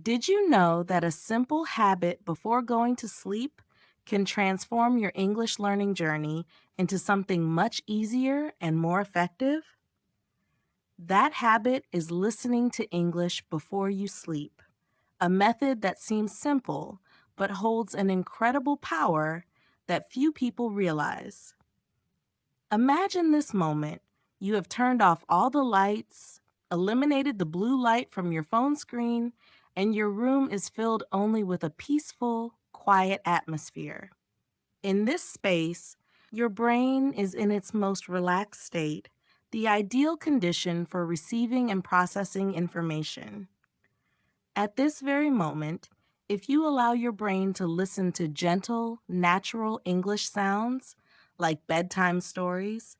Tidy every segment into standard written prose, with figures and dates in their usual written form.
Did you know that a simple habit before going to sleep can transform your English learning journey into something much easier and more effective? That habit is listening to English before you sleep, a method that seems simple but holds an incredible power that few people realize. Imagine this moment. You have turned off all the lights, eliminated the blue light from your phone screen, and your room is filled only with a peaceful, quiet atmosphere. In this space, your brain is in its most relaxed state, the ideal condition for receiving and processing information. At this very moment, if you allow your brain to listen to gentle, natural English sounds, like bedtime stories,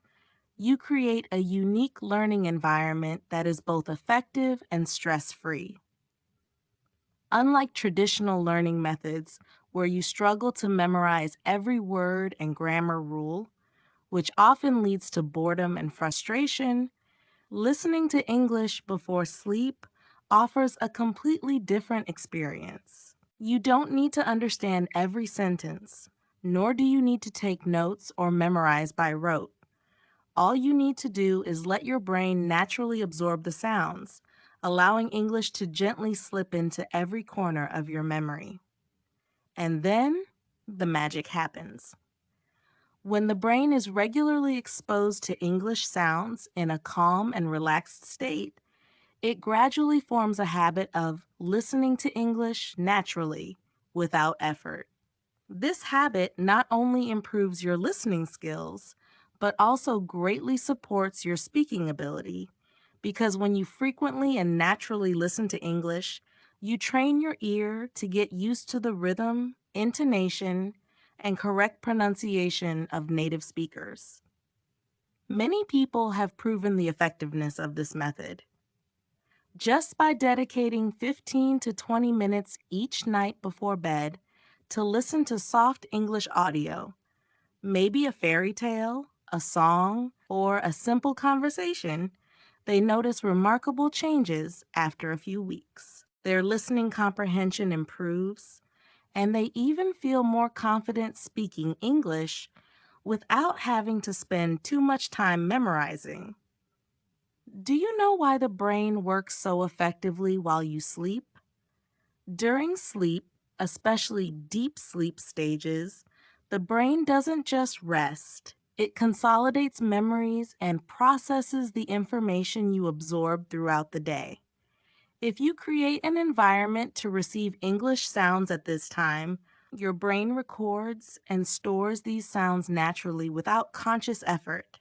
you create a unique learning environment that is both effective and stress-free. Unlike traditional learning methods where you struggle to memorize every word and grammar rule, which often leads to boredom and frustration, listening to English before sleep offers a completely different experience. You don't need to understand every sentence, nor do you need to take notes or memorize by rote. All you need to do is let your brain naturally absorb the sounds, allowing English to gently slip into every corner of your memory. And then the magic happens. When the brain is regularly exposed to English sounds in a calm and relaxed state, it gradually forms a habit of listening to English naturally, without effort. This habit not only improves your listening skills, but also greatly supports your speaking ability, because when you frequently and naturally listen to English, you train your ear to get used to the rhythm, intonation, and correct pronunciation of native speakers. Many people have proven the effectiveness of this method. Just by dedicating 15 to 20 minutes each night before bed to listen to soft English audio, maybe a fairy tale, a song, or a simple conversation, they notice remarkable changes after a few weeks. Their listening comprehension improves, and they even feel more confident speaking English without having to spend too much time memorizing. Do you know why the brain works so effectively while you sleep? During sleep, especially deep sleep stages, the brain doesn't just rest. It consolidates memories and processes the information you absorb throughout the day. If you create an environment to receive English sounds at this time, your brain records and stores these sounds naturally without conscious effort.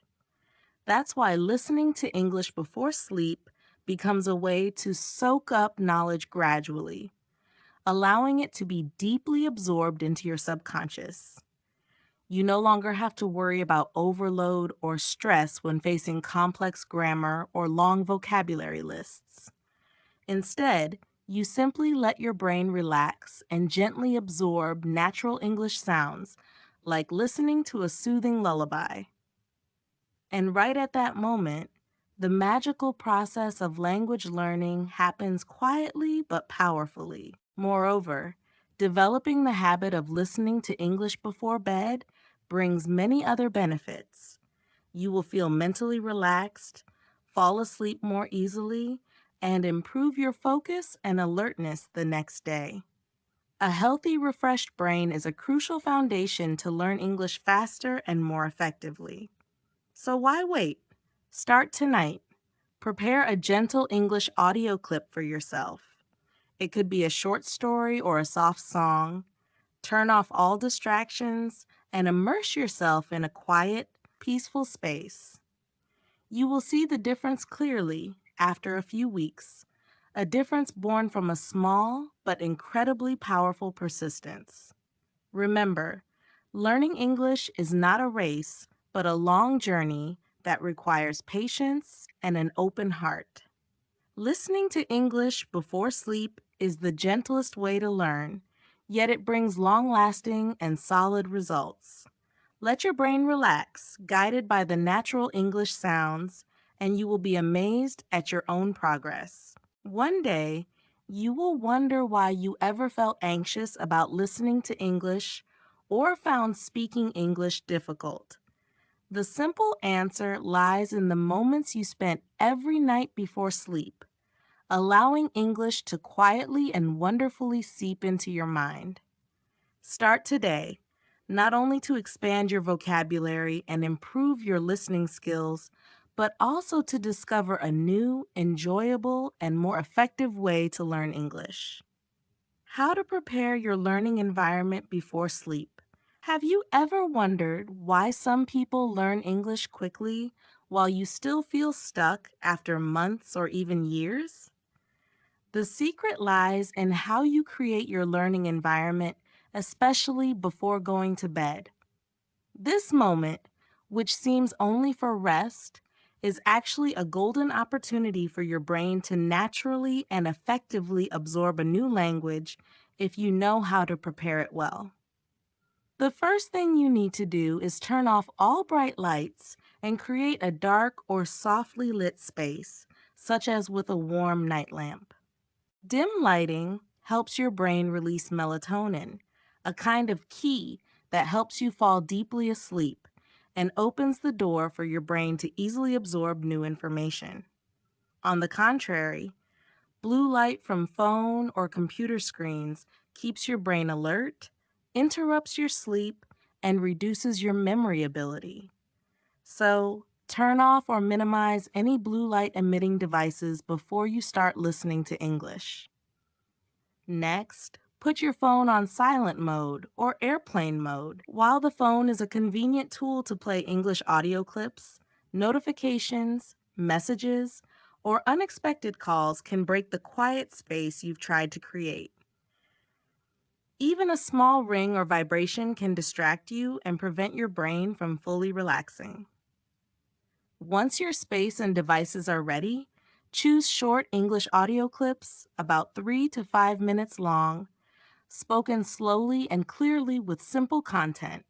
That's why listening to English before sleep becomes a way to soak up knowledge gradually, allowing it to be deeply absorbed into your subconscious. You no longer have to worry about overload or stress when facing complex grammar or long vocabulary lists. Instead, you simply let your brain relax and gently absorb natural English sounds, like listening to a soothing lullaby. And right at that moment, the magical process of language learning happens quietly but powerfully. Moreover, developing the habit of listening to English before bed brings many other benefits. You will feel mentally relaxed, fall asleep more easily, and improve your focus and alertness the next day. A healthy, refreshed brain is a crucial foundation to learn English faster and more effectively. So why wait? Start tonight. Prepare a gentle English audio clip for yourself. It could be a short story or a soft song. Turn off all distractions and immerse yourself in a quiet, peaceful space. You will see the difference clearly after a few weeks, a difference born from a small but incredibly powerful persistence. Remember, learning English is not a race, but a long journey that requires patience and an open heart. Listening to English before sleep is the gentlest way to learn, yet it brings long-lasting and solid results. Let your brain relax, guided by the natural English sounds, and you will be amazed at your own progress. One day, You will wonder why you ever felt anxious about listening to English or found speaking English difficult. The simple answer lies in the moments you spent every night before sleep, allowing English to quietly and wonderfully seep into your mind. Start today, not only to expand your vocabulary and improve your listening skills, but also to discover a new, enjoyable, and more effective way to learn English. How to prepare your learning environment before sleep. Have you ever wondered why some people learn English quickly while you still feel stuck after months or even years? The secret lies in how you create your learning environment, especially before going to bed. This moment, which seems only for rest, is actually a golden opportunity for your brain to naturally and effectively absorb a new language if you know how to prepare it well. The first thing you need to do is turn off all bright lights and create a dark or softly lit space, such as with a warm night lamp. Dim lighting helps your brain release melatonin, a kind of key that helps you fall deeply asleep and opens the door for your brain to easily absorb new information. On the contrary, blue light from phone or computer screens keeps your brain alert, interrupts your sleep, and reduces your memory ability. So, turn off or minimize any blue light emitting devices before you start listening to English. Next, put your phone on silent mode or airplane mode. While the phone is a convenient tool to play English audio clips, notifications, messages, or unexpected calls can break the quiet space you've tried to create. Even a small ring or vibration can distract you and prevent your brain from fully relaxing. Once your space and devices are ready, choose short English audio clips, about 3 to 5 minutes long, spoken slowly and clearly with simple content.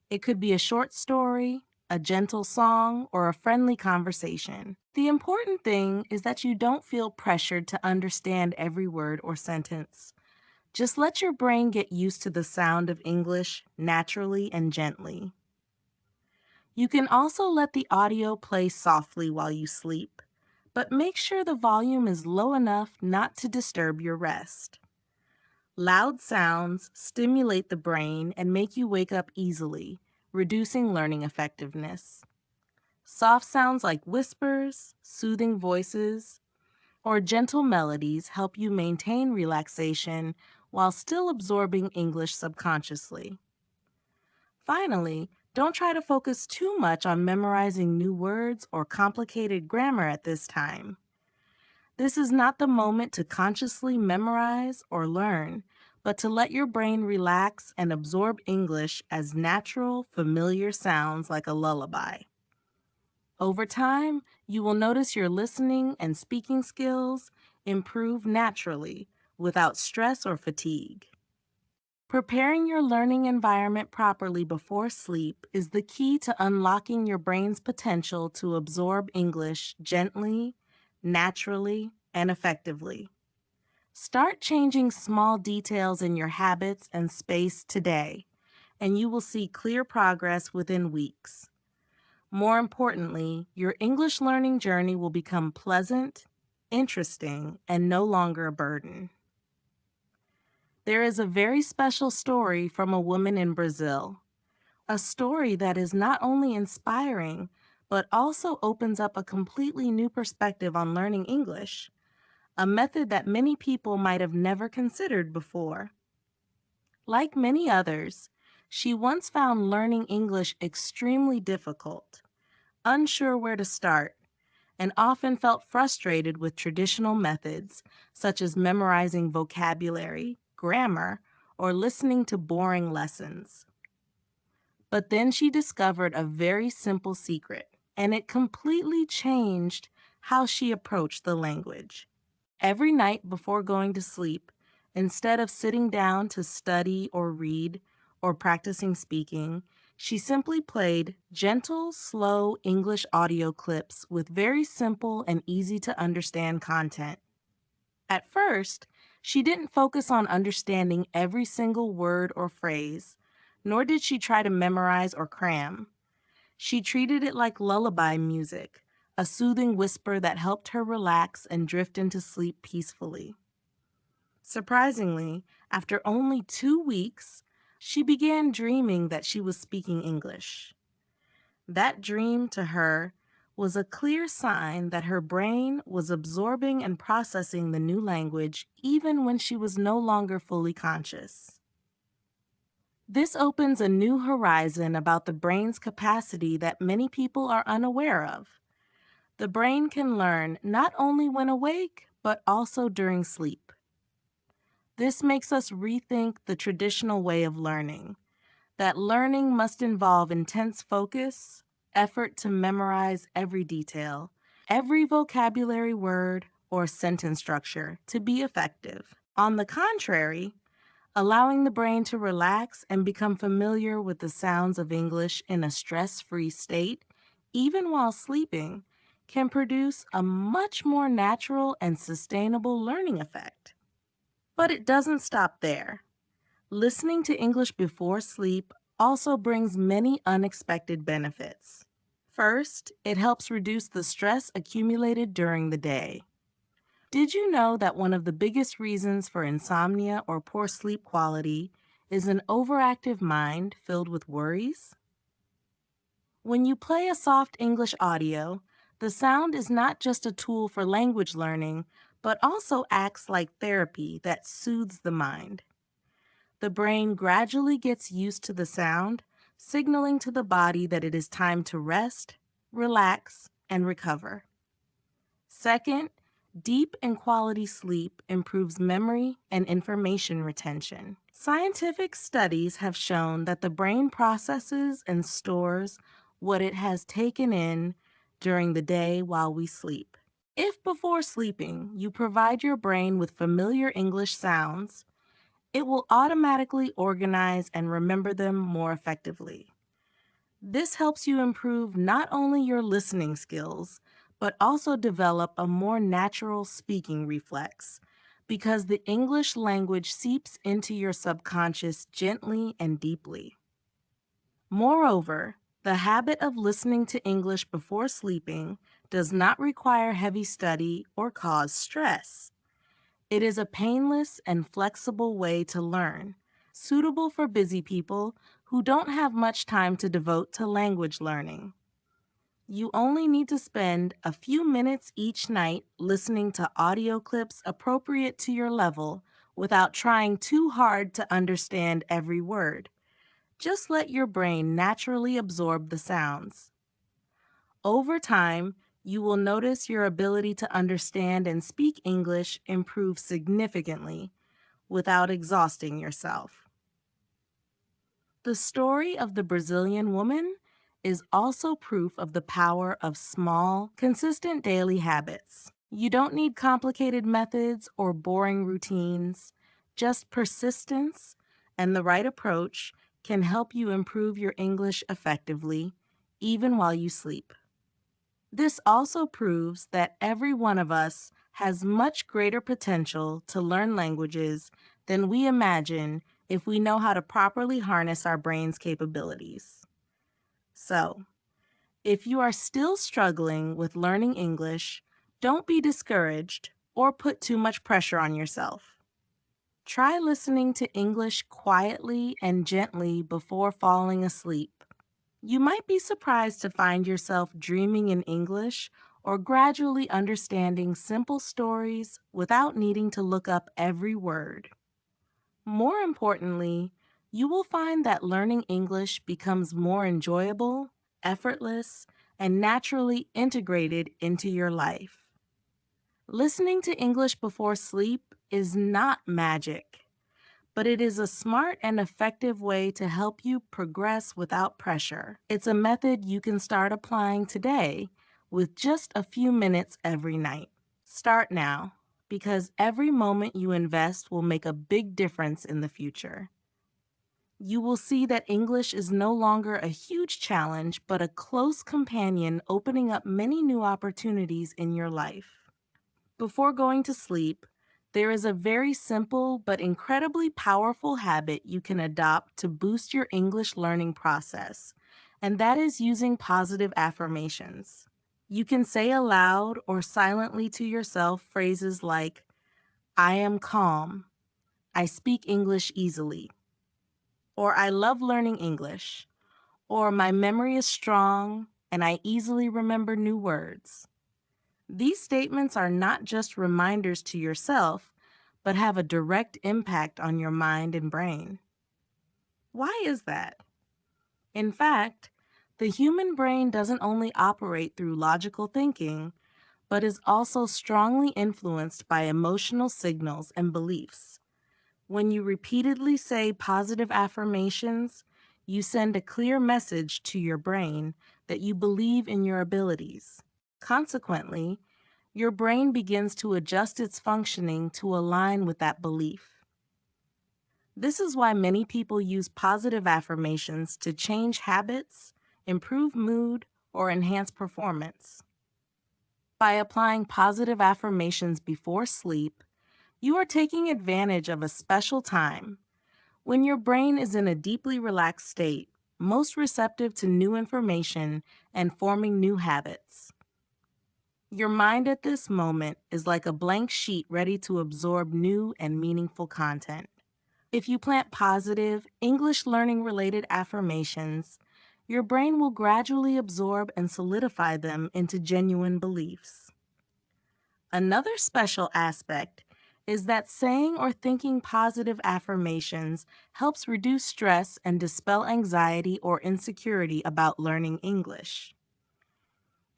It could be a short story, a gentle song, or a friendly conversation. The important thing is that you don't feel pressured to understand every word or sentence. Just let your brain get used to the sound of English naturally and gently. You can also let the audio play softly while you sleep, but make sure the volume is low enough not to disturb your rest. Loud sounds stimulate the brain and make you wake up easily, reducing learning effectiveness. Soft sounds like whispers, soothing voices, or gentle melodies help you maintain relaxation while still absorbing English subconsciously. Finally, don't try to focus too much on memorizing new words or complicated grammar at this time. This is not the moment to consciously memorize or learn, but to let your brain relax and absorb English as natural, familiar sounds like a lullaby. Over time, you will notice your listening and speaking skills improve naturally without stress or fatigue. Preparing your learning environment properly before sleep is the key to unlocking your brain's potential to absorb English gently, naturally, and effectively. Start changing small details in your habits and space today, and you will see clear progress within weeks. More importantly, your English learning journey will become pleasant, interesting, and no longer a burden. There is a very special story from a woman in Brazil, a story that is not only inspiring, but also opens up a completely new perspective on learning English, a method that many people might have never considered before. Like many others, she once found learning English extremely difficult, unsure where to start, and often felt frustrated with traditional methods, such as memorizing vocabulary, grammar, or listening to boring lessons. But then she discovered a very simple secret, and it completely changed how she approached the language. Every night before going to sleep, instead of sitting down to study or read or practicing speaking, she simply played gentle, slow English audio clips with very simple and easy to understand content. At first, she didn't focus on understanding every single word or phrase, nor did she try to memorize or cram. She treated it like lullaby music, a soothing whisper that helped her relax and drift into sleep peacefully. Surprisingly, after only 2 weeks, she began dreaming that she was speaking English. That dream to her was a clear sign that her brain was absorbing and processing the new language even when she was no longer fully conscious. This opens a new horizon about the brain's capacity that many people are unaware of. The brain can learn not only when awake, but also during sleep. This makes us rethink the traditional way of learning, that learning must involve intense focus, effort to memorize every detail, every vocabulary word or sentence structure to be effective. On the contrary, allowing the brain to relax and become familiar with the sounds of English in a stress-free state, even while sleeping, can produce a much more natural and sustainable learning effect. But it doesn't stop there. Listening to English before sleep also brings many unexpected benefits. First, it helps reduce the stress accumulated during the day. Did you know that one of the biggest reasons for insomnia or poor sleep quality is an overactive mind filled with worries? When you play a soft English audio, the sound is not just a tool for language learning, but also acts like therapy that soothes the mind. The brain gradually gets used to the sound, signaling to the body that it is time to rest, relax, and recover. Second, deep and quality sleep improves memory and information retention. Scientific studies have shown that the brain processes and stores what it has taken in during the day while we sleep. If before sleeping you provide your brain with familiar English sounds, it will automatically organize and remember them more effectively. This helps you improve not only your listening skills, but also develop a more natural speaking reflex because the English language seeps into your subconscious gently and deeply. Moreover, the habit of listening to English before sleeping does not require heavy study or cause stress. It is a painless and flexible way to learn, suitable for busy people who don't have much time to devote to language learning. You only need to spend a few minutes each night listening to audio clips appropriate to your level without trying too hard to understand every word. Just let your brain naturally absorb the sounds. Over time, you will notice your ability to understand and speak English improve significantly without exhausting yourself. The story of the Brazilian woman is also proof of the power of small, consistent daily habits. You don't need complicated methods or boring routines. Just persistence and the right approach can help you improve your English effectively, even while you sleep. This also proves that every one of us has much greater potential to learn languages than we imagine if we know how to properly harness our brain's capabilities. So, if you are still struggling with learning English, don't be discouraged or put too much pressure on yourself. Try listening to English quietly and gently before falling asleep. You might be surprised to find yourself dreaming in English or gradually understanding simple stories without needing to look up every word. More importantly, you will find that learning English becomes more enjoyable, effortless, and naturally integrated into your life. Listening to English before sleep is not magic, but it is a smart and effective way to help you progress without pressure. It's a method you can start applying today with just a few minutes every night. Start now, because every moment you invest will make a big difference in the future. You will see that English is no longer a huge challenge, but a close companion opening up many new opportunities in your life. Before going to sleep, There is a very simple but incredibly powerful habit you can adopt to boost your English learning process, and that is using positive affirmations. You can say aloud or silently to yourself phrases like, I am calm, I speak English easily, or I love learning English, or my memory is strong and I easily remember new words. These statements are not just reminders to yourself, but have a direct impact on your mind and brain. Why is that? In fact, the human brain doesn't only operate through logical thinking, but is also strongly influenced by emotional signals and beliefs. When you repeatedly say positive affirmations, you send a clear message to your brain that you believe in your abilities. Consequently, your brain begins to adjust its functioning to align with that belief. This is why many people use positive affirmations to change habits, improve mood, or enhance performance. By applying positive affirmations before sleep, you are taking advantage of a special time when your brain is in a deeply relaxed state, most receptive to new information and forming new habits. Your mind at this moment is like a blank sheet ready to absorb new and meaningful content. If you plant positive, English learning related affirmations, your brain will gradually absorb and solidify them into genuine beliefs. Another special aspect is that saying or thinking positive affirmations helps reduce stress and dispel anxiety or insecurity about learning English.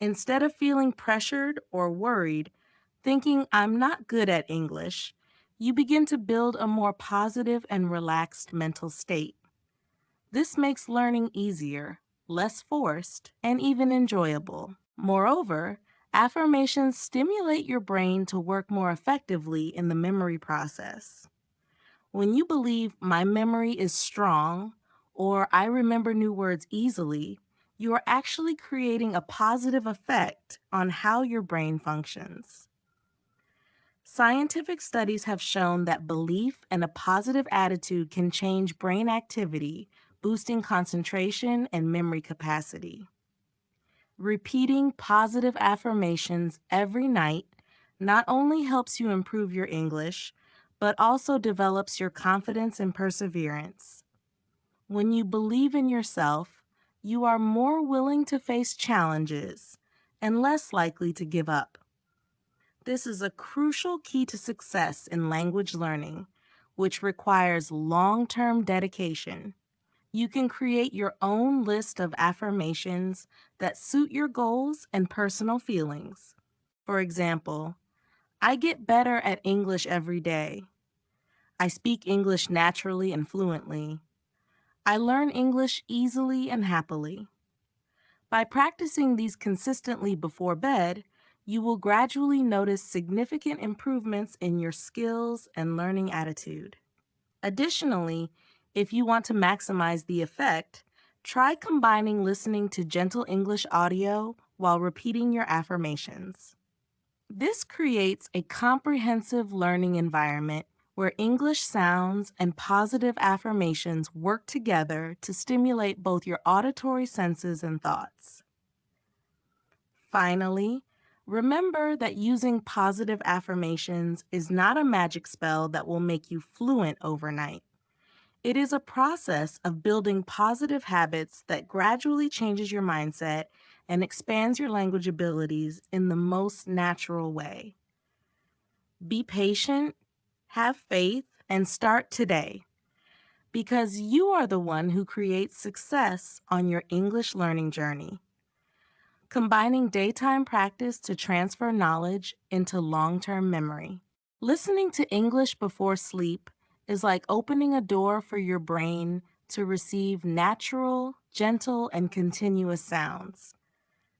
Instead of feeling pressured or worried, thinking I'm not good at English, you begin to build a more positive and relaxed mental state. This makes learning easier, less forced, and even enjoyable. Moreover, affirmations stimulate your brain to work more effectively in the memory process. When you believe my memory is strong or I remember new words easily, you are actually creating a positive effect on how your brain functions. Scientific studies have shown that belief and a positive attitude can change brain activity, boosting concentration and memory capacity. Repeating positive affirmations every night not only helps you improve your English, but also develops your confidence and perseverance. When you believe in yourself, you are more willing to face challenges and less likely to give up. This is a crucial key to success in language learning, which requires long-term dedication. You can create your own list of affirmations that suit your goals and personal feelings. For example, I get better at English every day. I speak English naturally and fluently. I learn English easily and happily. By practicing these consistently before bed, you will gradually notice significant improvements in your skills and learning attitude. Additionally, if you want to maximize the effect, try combining listening to gentle English audio while repeating your affirmations. This creates a comprehensive learning environment where English sounds and positive affirmations work together to stimulate both your auditory senses and thoughts. Finally, remember that using positive affirmations is not a magic spell that will make you fluent overnight. It is a process of building positive habits that gradually changes your mindset and expands your language abilities in the most natural way. Be patient, have faith, and start today because you are the one who creates success on your English learning journey. Combining daytime practice to transfer knowledge into long-term memory. Listening to English before sleep is like opening a door for your brain to receive natural, gentle, and continuous sounds.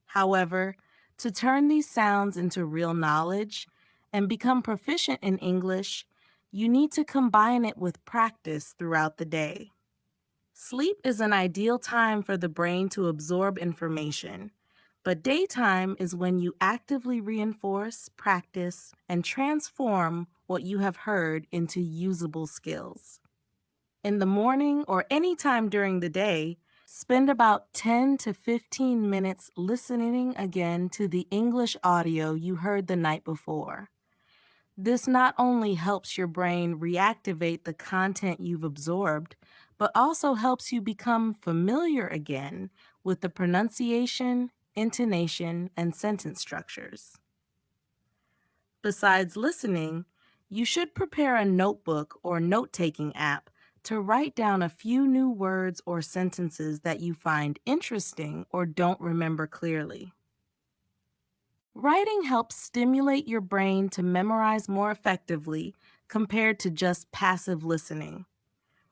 However, to turn these sounds into real knowledge and become proficient in English, you need to combine it with practice throughout the day. Sleep is an ideal time for the brain to absorb information, but daytime is when you actively reinforce, practice, and transform what you have heard into usable skills. In the morning or any time during the day, spend about 10 to 15 minutes listening again to the English audio you heard the night before. This not only helps your brain reactivate the content you've absorbed, but also helps you become familiar again with the pronunciation, intonation, and sentence structures. Besides listening, you should prepare a notebook or note-taking app to write down a few new words or sentences that you find interesting or don't remember clearly. Writing helps stimulate your brain to memorize more effectively compared to just passive listening.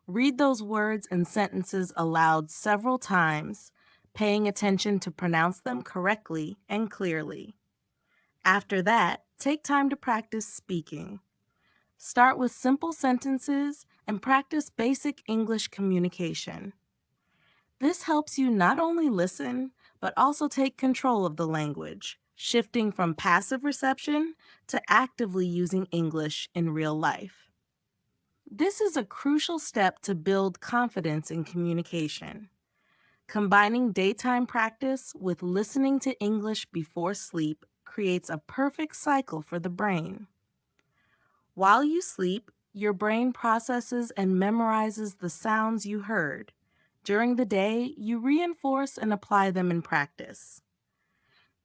Read those words and sentences aloud several times, paying attention to pronounce them correctly and clearly. After that, take time to practice speaking. Start with simple sentences and practice basic English communication. This helps you not only listen, but also take control of the language, shifting from passive reception to actively using English in real life. This is a crucial step to build confidence in communication. Combining daytime practice with listening to English before sleep creates a perfect cycle for the brain. While you sleep, your brain processes and memorizes the sounds you heard. During the day, you reinforce and apply them in practice.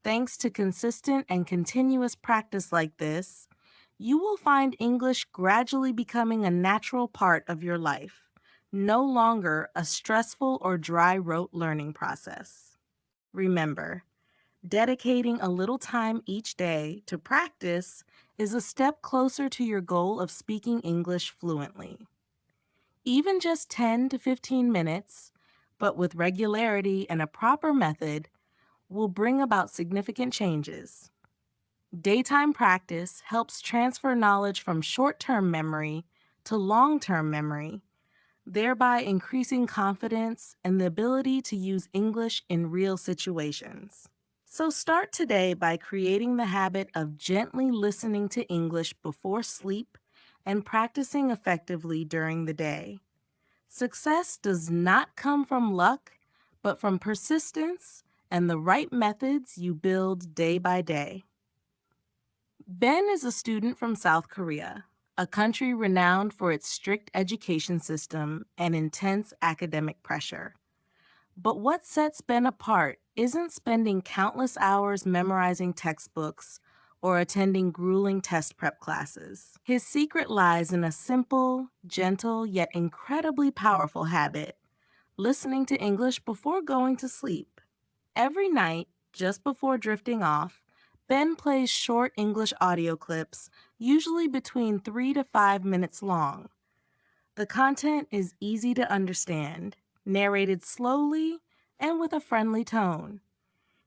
Thanks to consistent and continuous practice like this, you will find English gradually becoming a natural part of your life, no longer a stressful or dry rote learning process. Remember, dedicating a little time each day to practice is a step closer to your goal of speaking English fluently. Even just 10 to 15 minutes, but with regularity and a proper method, will bring about significant changes. Daytime practice helps transfer knowledge from short-term memory to long-term memory, thereby increasing confidence and the ability to use English in real situations. So start today by creating the habit of gently listening to English before sleep and practicing effectively during the day. Success does not come from luck, but from persistence and the right methods you build day by day. Ben is a student from South Korea, a country renowned for its strict education system and intense academic pressure. But what sets Ben apart isn't spending countless hours memorizing textbooks or attending grueling test prep classes. His secret lies in a simple, gentle, yet incredibly powerful habit: listening to English before going to sleep. Every night, just before drifting off, Ben plays short English audio clips, usually between 3 to 5 minutes long. The content is easy to understand, narrated slowly, and with a friendly tone.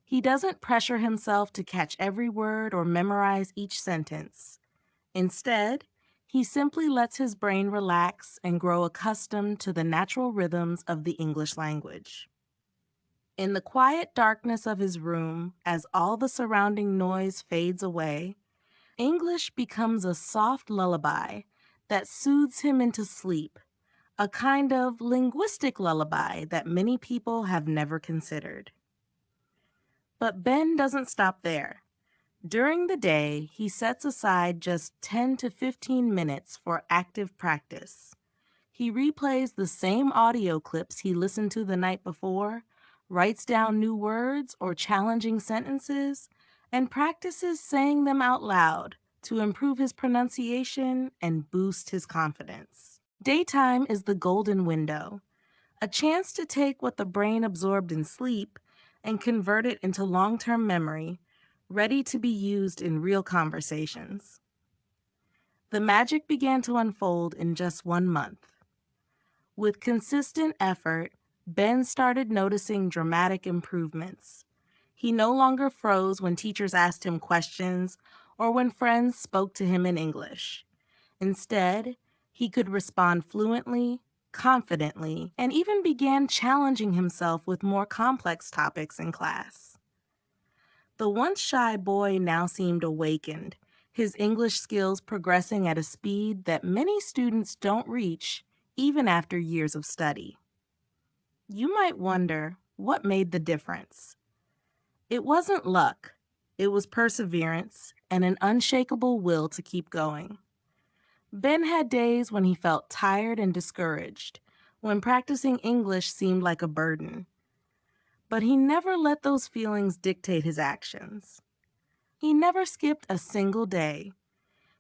He doesn't pressure himself to catch every word or memorize each sentence. Instead, he simply lets his brain relax and grow accustomed to the natural rhythms of the English language. In the quiet darkness of his room, as all the surrounding noise fades away, English becomes a soft lullaby that soothes him into sleep, a kind of linguistic lullaby that many people have never considered. But Ben doesn't stop there. During the day, he sets aside just 10 to 15 minutes for active practice. He replays the same audio clips he listened to the night before, writes down new words or challenging sentences, and practices saying them out loud to improve his pronunciation and boost his confidence. Daytime is the golden window, a chance to take what the brain absorbed in sleep and convert it into long-term memory, ready to be used in real conversations. The magic began to unfold in just 1 month. With consistent effort, Ben started noticing dramatic improvements. He no longer froze when teachers asked him questions or when friends spoke to him in English. Instead, he could respond fluently, confidently, and even began challenging himself with more complex topics in class. The once shy boy now seemed awakened, his English skills progressing at a speed that many students don't reach even after years of study. You might wonder what made the difference. It wasn't luck, it was perseverance and an unshakable will to keep going. Ben had days when he felt tired and discouraged, when practicing English seemed like a burden. But he never let those feelings dictate his actions. He never skipped a single day.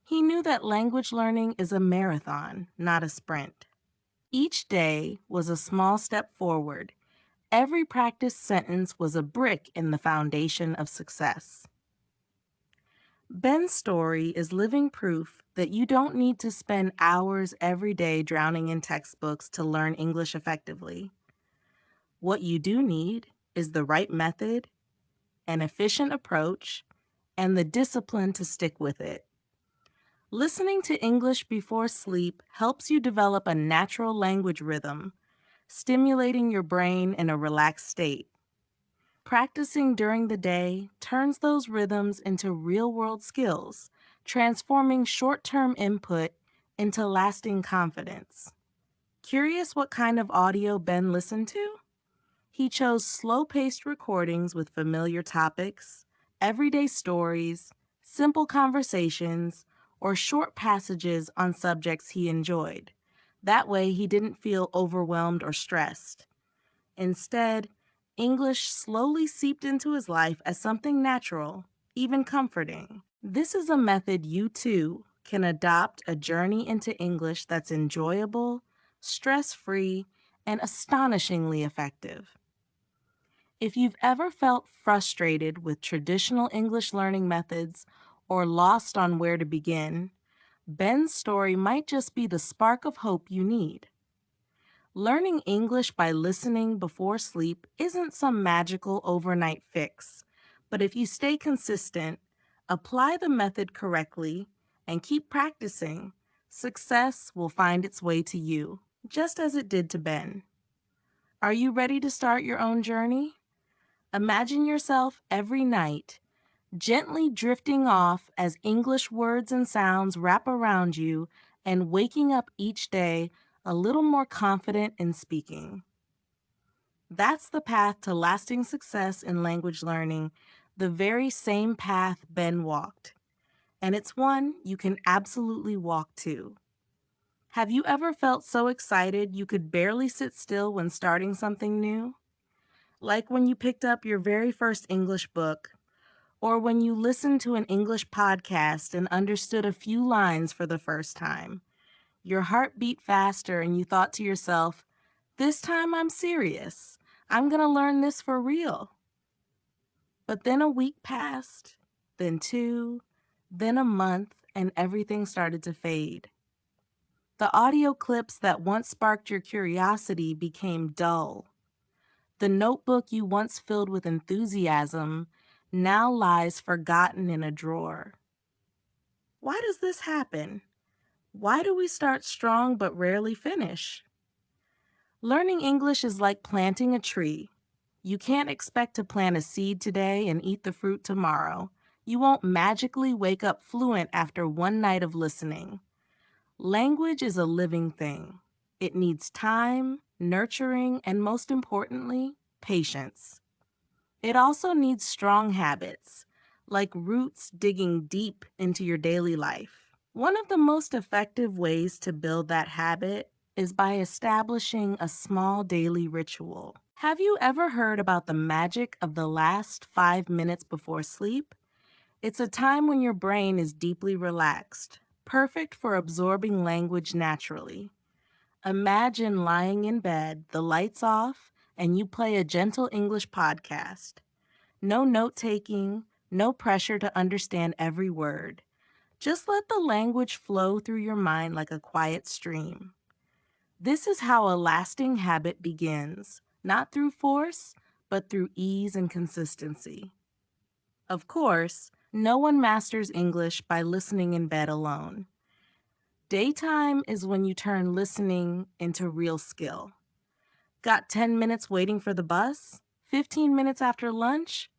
He knew that language learning is a marathon, not a sprint. Each day was a small step forward. Every practice sentence was a brick in the foundation of success. Ben's story is living proof that you don't need to spend hours every day drowning in textbooks to learn English effectively. What you do need is the right method, an efficient approach, and the discipline to stick with it. Listening to English before sleep helps you develop a natural language rhythm, stimulating your brain in a relaxed state. Practicing during the day turns those rhythms into real-world skills, transforming short-term input into lasting confidence. Curious what kind of audio Ben listened to? He chose slow-paced recordings with familiar topics, everyday stories, simple conversations, or short passages on subjects he enjoyed. That way, he didn't feel overwhelmed or stressed. Instead, English slowly seeped into his life as something natural, even comforting. This is a method you too can adopt a journey into English that's enjoyable, stress-free, and astonishingly effective. If you've ever felt frustrated with traditional English learning methods or lost on where to begin, Ben's story might just be the spark of hope you need. Learning English by listening before sleep isn't some magical overnight fix, but if you stay consistent, apply the method correctly, and keep practicing, success will find its way to you, just as it did to Ben. Are you ready to start your own journey? Imagine yourself every night, gently drifting off as English words and sounds wrap around you and waking up each day a little more confident in speaking. That's the path to lasting success in language learning, the very same path Ben walked. And it's one you can absolutely walk too. Have you ever felt so excited you could barely sit still when starting something new? Like when you picked up your very first English book, or when you listened to an English podcast and understood a few lines for the first time. Your heart beat faster and you thought to yourself, this time I'm serious. I'm going to learn this for real. But then a week passed, then two, then a month, and everything started to fade. The audio clips that once sparked your curiosity became dull. The notebook you once filled with enthusiasm now lies forgotten in a drawer. Why does this happen? Why do we start strong but rarely finish? Learning English is like planting a tree. You can't expect to plant a seed today and eat the fruit tomorrow. You won't magically wake up fluent after one night of listening. Language is a living thing. It needs time, nurturing, and most importantly, patience. It also needs strong habits, like roots digging deep into your daily life. One of the most effective ways to build that habit is by establishing a small daily ritual. Have you ever heard about the magic of the last 5 minutes before sleep? It's a time when your brain is deeply relaxed, perfect for absorbing language naturally. Imagine lying in bed, the lights off, and you play a gentle English podcast. No note-taking, no pressure to understand every word. Just let the language flow through your mind like a quiet stream. This is how a lasting habit begins, not through force, but through ease and consistency. Of course, no one masters English by listening in bed alone. Daytime is when you turn listening into real skill. Got 10 minutes waiting for the bus? 15 minutes after lunch?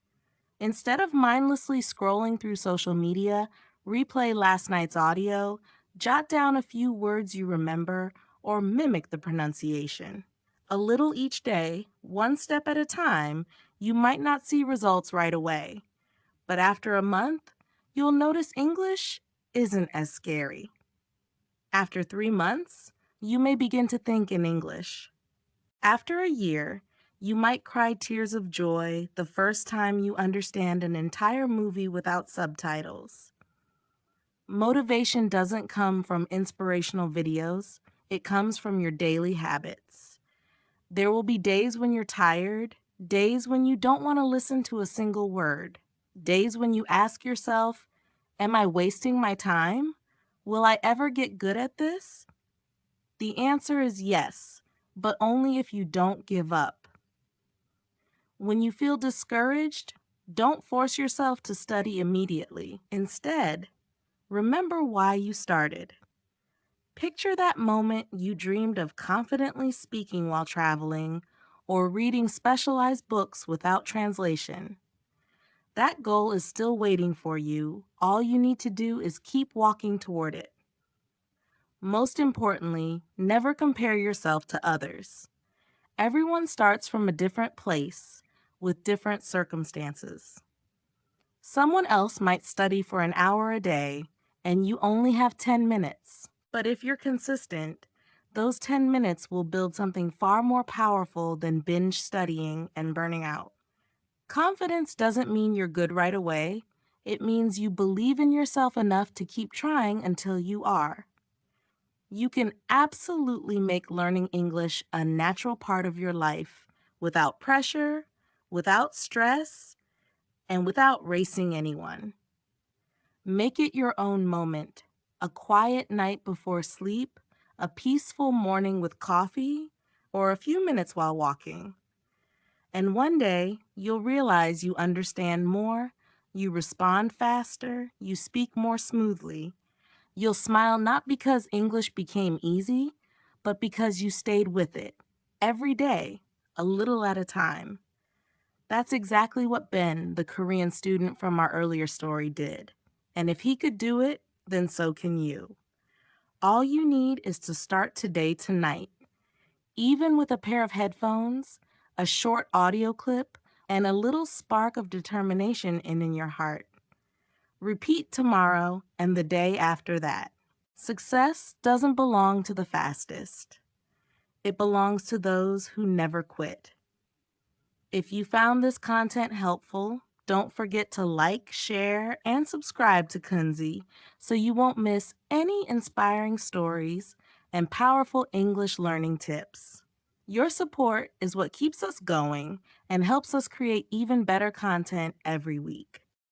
Instead of mindlessly scrolling through social media, Replay last night's audio, jot down a few words you remember, or mimic the pronunciation. A little each day, one step at a time, you might not see results right away. But after a month, you'll notice English isn't as scary. After 3 months, you may begin to think in English. After a year, you might cry tears of joy the first time you understand an entire movie without subtitles. Motivation doesn't come from inspirational videos, it comes from your daily habits. There will be days when you're tired, days when you don't want to listen to a single word, days when you ask yourself, am I wasting my time? Will I ever get good at this? The answer is yes, but only if you don't give up. When you feel discouraged, don't force yourself to study immediately. Instead, remember why you started. Picture that moment you dreamed of confidently speaking while traveling or reading specialized books without translation. That goal is still waiting for you. All you need to do is keep walking toward it. Most importantly, never compare yourself to others. Everyone starts from a different place with different circumstances. Someone else might study for an hour a day and you only have 10 minutes. But if you're consistent, those 10 minutes will build something far more powerful than binge studying and burning out. Confidence doesn't mean you're good right away. It means you believe in yourself enough to keep trying until you are. You can absolutely make learning English a natural part of your life without pressure, without stress, and without racing anyone. Make it your own moment, a quiet night before sleep, a peaceful morning with coffee, or a few minutes while walking. And one day, you'll realize you understand more, you respond faster, you speak more smoothly. You'll smile not because English became easy, but because you stayed with it, every day, a little at a time. That's exactly what Ben, the Korean student from our earlier story, did. And if he could do it, then so can you. All you need is to start today tonight. Even with a pair of headphones, a short audio clip, and a little spark of determination in your heart. Repeat tomorrow and the day after that. Success doesn't belong to the fastest. It belongs to those who never quit. If you found this content helpful, don't forget to like, share, and subscribe to Kunzy so you won't miss any inspiring stories and powerful English learning tips. Your support is what keeps us going and helps us create even better content every week.